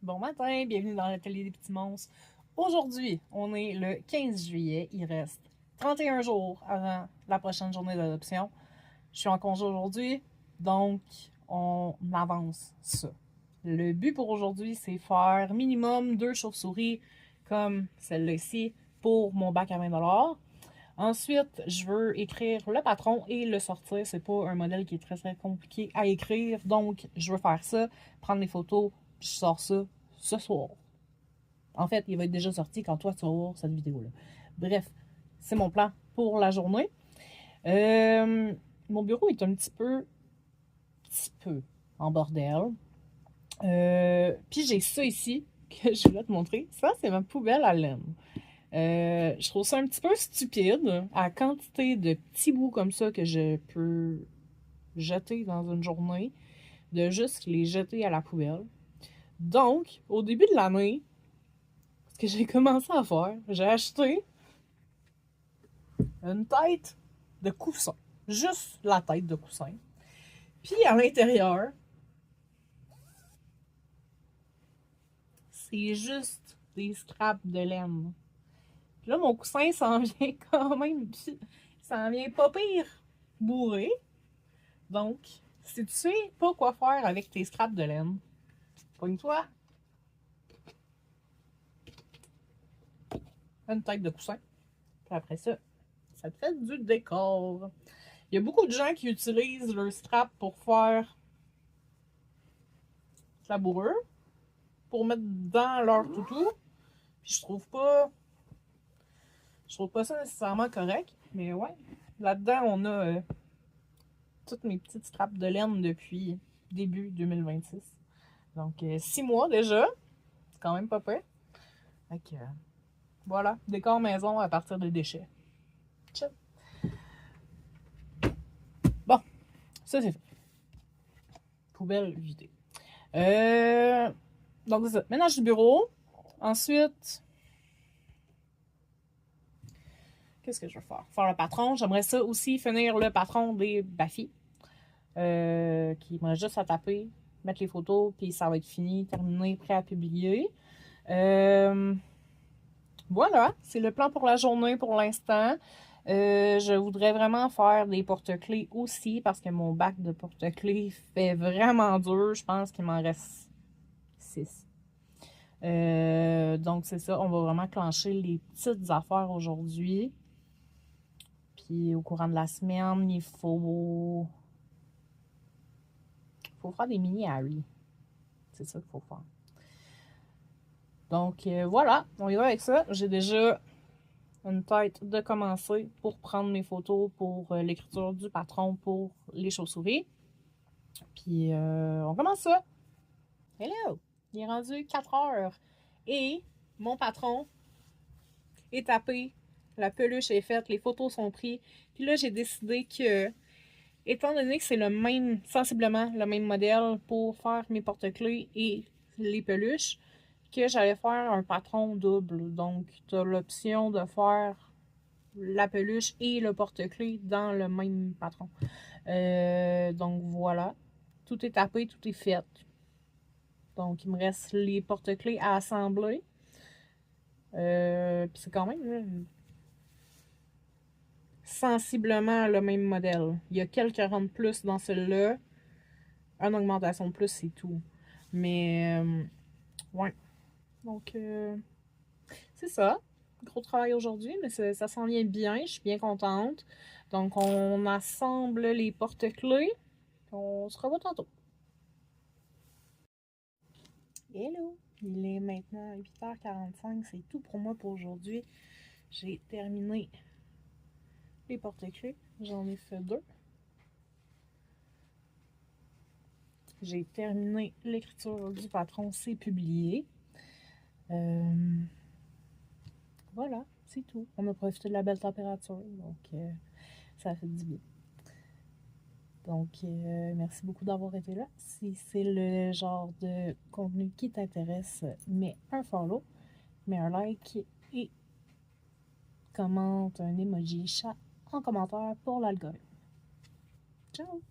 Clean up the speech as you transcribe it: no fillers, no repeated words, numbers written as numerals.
Bon matin, bienvenue dans l'atelier des petits monstres. Aujourd'hui, on est le 15 juillet, il reste 31 jours avant la prochaine journée d'adoption. Je suis en congé aujourd'hui, donc on avance ça. Le but pour aujourd'hui, c'est faire minimum 2 chauves-souris comme celle-là ici pour mon bac à 20$. Ensuite, je veux écrire le patron et le sortir. C'est pas un modèle qui est très compliqué à écrire, donc je veux faire ça, prendre les photos, puis je sors ça ce soir. En fait, il va être déjà sorti quand toi tu vas voir cette vidéo-là. Bref, c'est mon plan pour la journée. Mon bureau est un petit peu en bordel. Puis j'ai ça ici que je voulais te montrer. Ça, c'est ma poubelle à laine. Je trouve ça un petit peu stupide à quantité de petits bouts comme ça que je peux jeter dans une journée, de juste les jeter à la poubelle. Donc, au début de l'année, ce que j'ai commencé à faire, j'ai acheté une tête de coussin. Juste la tête de coussin. Puis à l'intérieur, c'est juste des scraps de laine. Puis là, mon coussin s'en vient quand même, s'en vient pas pire bourré. Donc, si tu sais pas quoi faire avec tes scraps de laine, pogne-toi une tête de coussin. Puis après ça, ça te fait du décor. Il y a beaucoup de gens qui utilisent leur scrap pour faire de la bourrure, pour mettre dans leur toutou. Puis je trouve pas ça nécessairement correct. Mais ouais, là-dedans, on a toutes mes petites scraps de laine depuis début 2026. Donc, 6 mois déjà. C'est quand même pas pire. Fait que, voilà, décor maison à partir de déchets. Ciao. Bon, ça c'est fait. Poubelle vidée. Donc, c'est ça. Ménage du bureau. Ensuite, qu'est-ce que je veux faire? Faire le patron. J'aimerais ça aussi finir le patron des Baffy. Qui me reste juste à taper, mettre les photos, puis ça va être fini, terminé, prêt à publier. Voilà, c'est le plan pour la journée pour l'instant. Je voudrais vraiment faire des porte-clés aussi parce que mon bac de porte-clés fait vraiment dur. Je pense qu'il m'en reste 6. Donc c'est ça, on va vraiment clencher les petites affaires aujourd'hui. Puis au courant de la semaine, il faut faire des mini Harry. C'est ça qu'il faut faire. Donc voilà, on y va avec ça. J'ai déjà une tête de commencer pour prendre mes photos pour l'écriture du patron pour les chauves-souris. Puis on commence ça. Hello! Il est rendu 4 heures. Et mon patron est tapé. La peluche est faite, les photos sont prises. Puis là, j'ai décidé que, étant donné que c'est sensiblement le même modèle pour faire mes porte-clés et les peluches, que j'allais faire un patron double. Donc, tu as l'option de faire la peluche et le porte-clés dans le même patron. Donc, voilà. Tout est tapé, tout est fait. Donc, il me reste les porte-clés à assembler. Puis c'est quand même sensiblement le même modèle. Il y a quelques rangs de plus dans celui-là. Une augmentation de plus, c'est tout. Mais, ouais. Donc, c'est ça. Gros travail aujourd'hui, mais ça s'en vient bien. Je suis bien contente. Donc, on assemble les porte-clés. On se revoit tantôt. Hello! Il est maintenant 8h45. C'est tout pour moi pour aujourd'hui. J'ai terminé les porte-clés. J'en ai fait 2. J'ai terminé l'écriture du patron. C'est publié. Voilà, c'est tout. On a profité de la belle température. Donc, ça fait du bien. Donc, merci beaucoup d'avoir été là. Si c'est le genre de contenu qui t'intéresse, mets un follow, mets un like et commente un emoji chat en commentaire pour l'algorithme. Ciao!